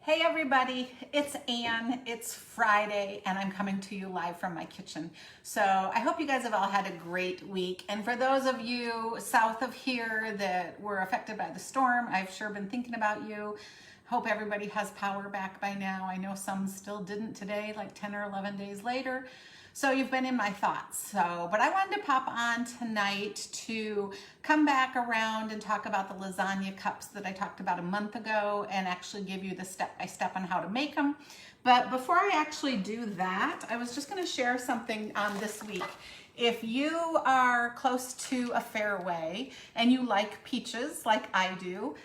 Hey everybody, it's Ann. It's Friday and I'm coming to you live from my kitchen. So I hope you guys have all had a great week. And for those of you south of here that were affected by the storm, I've sure been thinking about you. Hope everybody has power back by now. I know some still didn't today, like 10 or 11 days later. So you've been in my thoughts. But I wanted to pop on tonight to come back around and talk about the lasagna cups that I talked about a month ago and actually give you the step-by-step on how to make them. But before I actually do that, I was just going to share something this week. If you are close to a fairway and you like peaches like I do,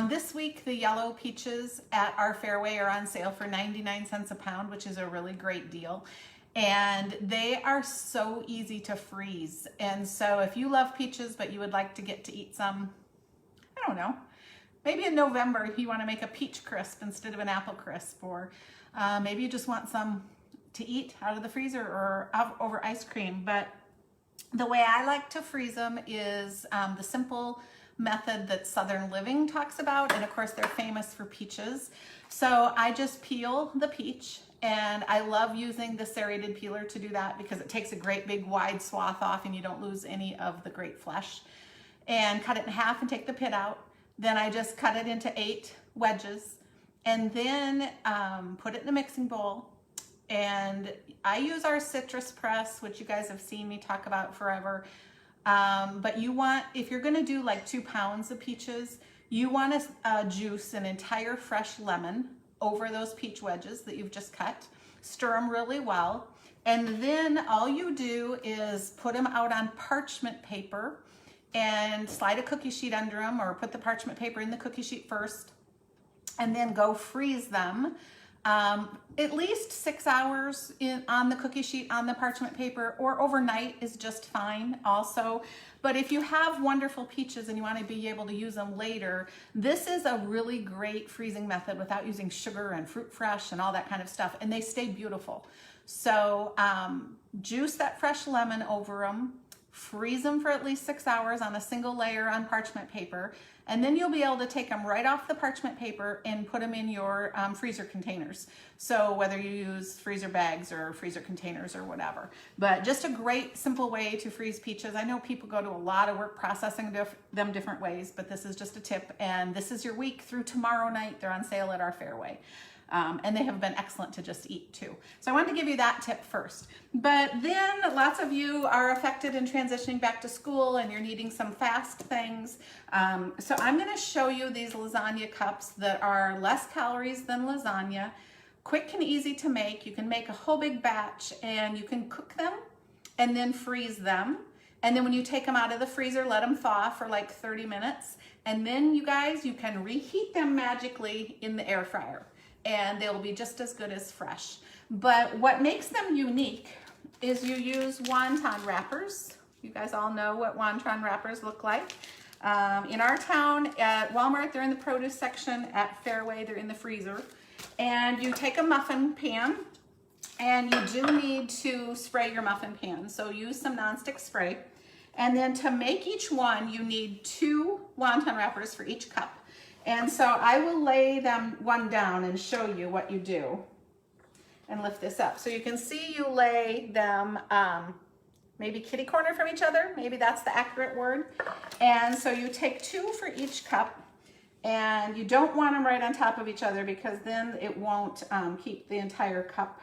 this week the yellow peaches at our fairway are on sale for 99 cents a pound, which is a really great deal. And they are so easy to freeze. And so if you love peaches, but you would like to get to eat some, I don't know, maybe in November, if you want to make a peach crisp instead of an apple crisp, or maybe you just want some to eat out of the freezer or over ice cream. But the way I like to freeze them is the simple method that Southern Living talks about. And of course, they're famous for peaches. So I just peel the peach. And I love using the serrated peeler to do that because it takes a great big wide swath off and you don't lose any of the great flesh. And cut it in half and take the pit out. Then I just cut it into 8 wedges and then put it in a mixing bowl. And I use our citrus press, which you guys have seen me talk about forever. But you want, if you're gonna do like 2 pounds of peaches, you want to juice an entire fresh lemon over those peach wedges that you've just cut. Stir them really well. And then all you do is put them out on parchment paper and slide a cookie sheet under them, or put the parchment paper in the cookie sheet first, and then go freeze them. At least 6 hours on the cookie sheet on the parchment paper, or overnight is just fine also. But if you have wonderful peaches and you want to be able to use them later, this is a really great freezing method without using sugar and fruit fresh and all that kind of stuff, and they stay beautiful. So juice that fresh lemon over them, freeze them for at least 6 hours on a single layer on parchment paper, and then you'll be able to take them right off the parchment paper and put them in your freezer containers. So whether you use freezer bags or freezer containers or whatever. But just a great simple way to freeze peaches. I know people go to a lot of work processing them different ways, but this is just a tip. And this is your week through tomorrow night. They're on sale at our fairway. And they have been excellent to just eat too. So I wanted to give you that tip first. But then lots of you are affected in transitioning back to school and you're needing some fast things. So I'm gonna show you these lasagna cups that are less calories than lasagna, quick and easy to make. You can make a whole big batch and you can cook them and then freeze them. And then when you take them out of the freezer, let them thaw for like 30 minutes. And then you guys, you can reheat them magically in the air fryer, and they'll be just as good as fresh. But what makes them unique is you use wonton wrappers. You guys all know what wonton wrappers look like. In our town at Walmart, they're in the produce section. At Fairway, they're in the freezer. And you take a muffin pan, and you do need to spray your muffin pan. So use some nonstick spray. And then to make each one, you need 2 wonton wrappers for each cup. And so I will lay them one down and show you what you do and lift this up. So you can see you lay them maybe kitty corner from each other. Maybe that's the accurate word. And so you take 2 for each cup, and you don't want them right on top of each other because then it won't keep the entire cup.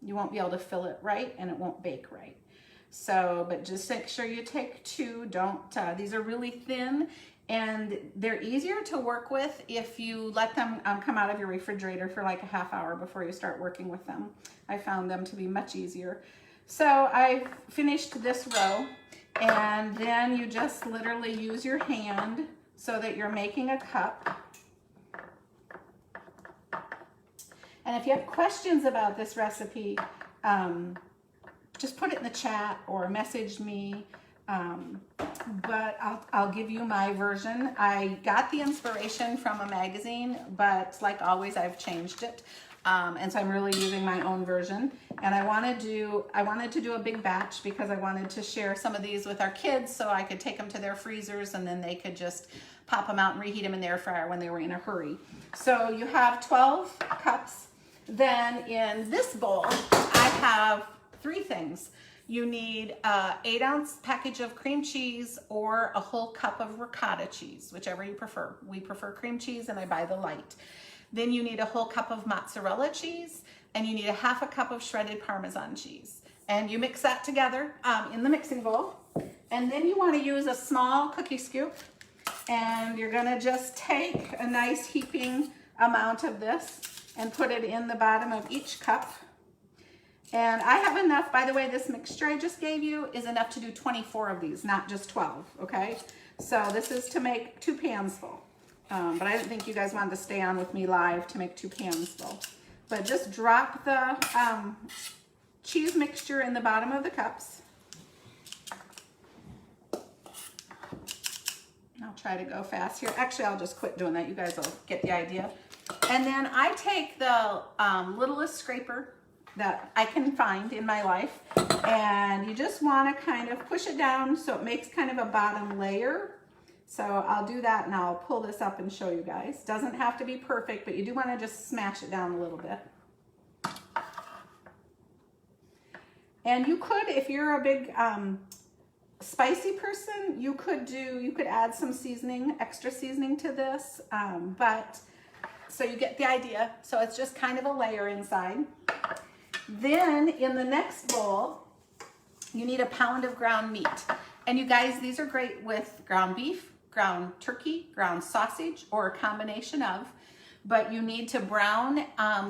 You won't be able to fill it right and it won't bake right. So, but just make sure you take 2. Don't, these are really thin. And they're easier to work with if you let them come out of your refrigerator for like a half hour before you start working with them. I found them to be much easier. So I finished this row, and then you just literally use your hand so that you're making a cup. And if you have questions about this recipe, just put it in the chat or message me. But I'll give you my version. I got the inspiration from a magazine, but like always, I've changed it. And so I'm really using my own version. And I wanted to do a big batch because I wanted to share some of these with our kids so I could take them to their freezers and then they could just pop them out and reheat them in the air fryer when they were in a hurry. So you have 12 cups. Then in this bowl, I have 3 things. You need an 8-ounce package of cream cheese or a whole cup of ricotta cheese, whichever you prefer. We prefer cream cheese and I buy the light. Then you need a whole cup of mozzarella cheese and you need a half a cup of shredded Parmesan cheese. And you mix that together in the mixing bowl. And then you want to use a small cookie scoop and you're going to just take a nice heaping amount of this and put it in the bottom of each cup. And I have enough, by the way, this mixture I just gave you is enough to do 24 of these, not just 12, okay? So this is to make 2 pans full. But I didn't think you guys wanted to stay on with me live to make 2 pans full. But just drop the cheese mixture in the bottom of the cups. I'll try to go fast here. Actually, I'll just quit doing that. You guys will get the idea. And then I take the littlest scraper that I can find in my life, and you just want to kind of push it down so it makes kind of a bottom layer. So I'll do that and I'll pull this up and show you guys. Doesn't have to be perfect, but you do want to just smash it down a little bit. And you could, if you're a big spicy person, you could add some seasoning, extra seasoning to this, but so you get the idea. So it's just kind of a layer inside. Then in the next bowl, you need a pound of ground meat. And you guys, these are great with ground beef, ground turkey, ground sausage, or a combination of. But you need to brown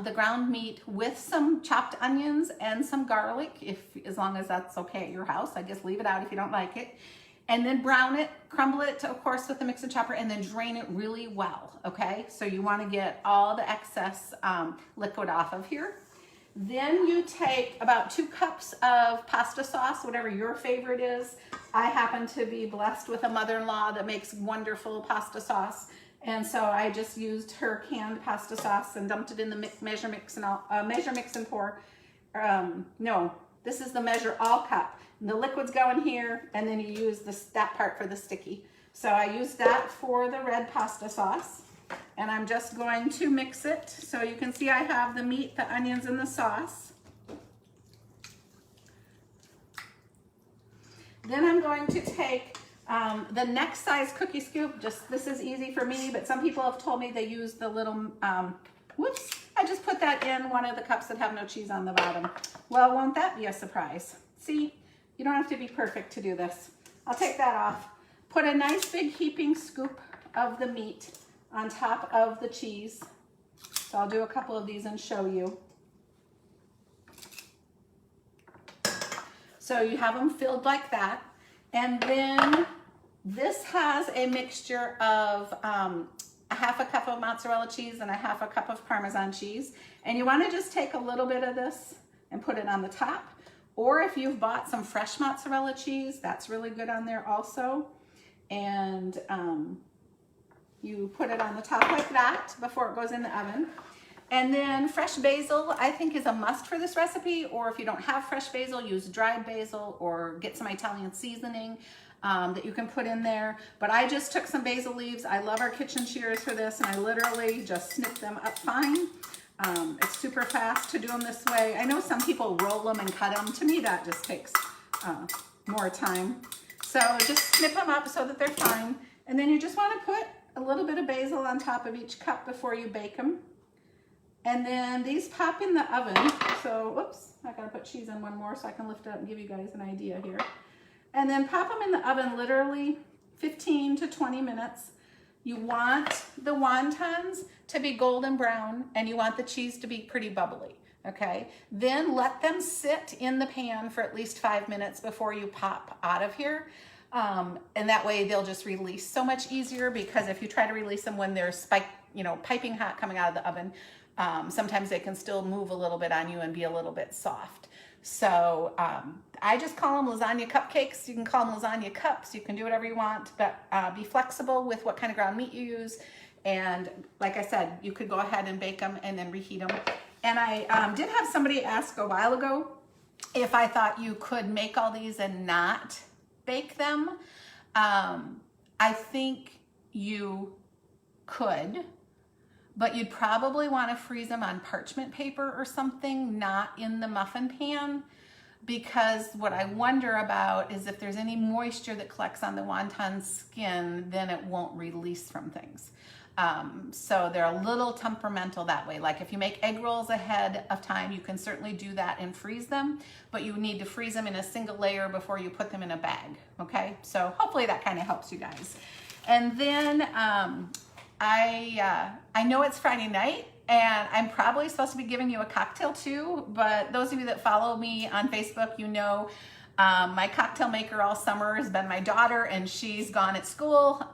the ground meat with some chopped onions and some garlic, as long as that's okay at your house. I guess leave it out if you don't like it. And then brown it, crumble it, of course, with the mixing chopper, and then drain it really well, okay? So you want to get all the excess liquid off of here. Then you take about 2 cups of pasta sauce, whatever your favorite is. I happen to be blessed with a mother-in-law that makes wonderful pasta sauce. And so I just used her canned pasta sauce and dumped it in the measure mix and pour. No, this is the measure all cup. And the liquid's going here, and then you use that part for the sticky. So I used that for the red pasta sauce. And I'm just going to mix it. So you can see I have the meat, the onions, and the sauce. Then I'm going to take the next size cookie scoop. This is easy for me, but some people have told me they use the little, whoops, I just put that in one of the cups that have no cheese on the bottom. Well, won't that be a surprise? See, you don't have to be perfect to do this. I'll take that off. Put a nice big heaping scoop of the meat on top of the cheese. So I'll do a couple of these and show you. So you have them filled like that. And then this has a mixture of a half a cup of mozzarella cheese and a half a cup of Parmesan cheese. And you want to just take a little bit of this and put it on the top. Or if you've bought some fresh mozzarella cheese, that's really good on there also. And you put it on the top like that before it goes in the oven. And then fresh basil, I think, is a must for this recipe. Or if you don't have fresh basil, use dried basil or get some Italian seasoning that you can put in there. But I just took some basil leaves. I love our kitchen shears for this, and I literally just snip them up fine. It's super fast to do them this way. I know some people roll them and cut them. To me, that just takes more time. So just snip them up so that they're fine. And then you just want to put a little bit of basil on top of each cup before you bake them. And then these pop in the oven. So, whoops, I gotta put cheese in one more so I can lift it up and give you guys an idea here. And then pop them in the oven literally 15 to 20 minutes. You want the wontons to be golden brown and you want the cheese to be pretty bubbly, okay? Then let them sit in the pan for at least 5 minutes before you pop out of here. And that way they'll just release so much easier, because if you try to release them when they're piping hot coming out of the oven, sometimes they can still move a little bit on you and be a little bit soft. So I just call them lasagna cupcakes. You can call them lasagna cups. You can do whatever you want, but be flexible with what kind of ground meat you use. And like I said, you could go ahead and bake them and then reheat them. And I did have somebody ask a while ago if I thought you could make all these and not bake them. I think you could, but you'd probably want to freeze them on parchment paper or something, not in the muffin pan, because what I wonder about is if there's any moisture that collects on the wonton skin, then it won't release from things. So they're a little temperamental that way. Like if you make egg rolls ahead of time, you can certainly do that and freeze them, but you need to freeze them in a single layer before you put them in a bag, okay? So hopefully that kind of helps you guys. And then I know it's Friday night, and I'm probably supposed to be giving you a cocktail too, but those of you that follow me on Facebook, you know my cocktail maker all summer has been my daughter, and she's gone at school.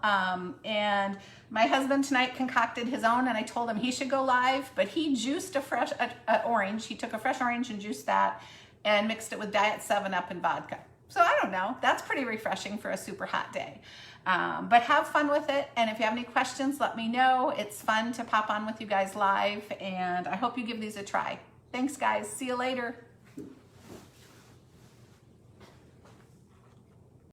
And my husband tonight concocted his own, and I told him he should go live, but he juiced a orange. He took a fresh orange and juiced that and mixed it with Diet 7-Up and vodka. So I don't know, that's pretty refreshing for a super hot day. But have fun with it, and if you have any questions, let me know. It's fun to pop on with you guys live, and I hope you give these a try. Thanks, guys. See you later.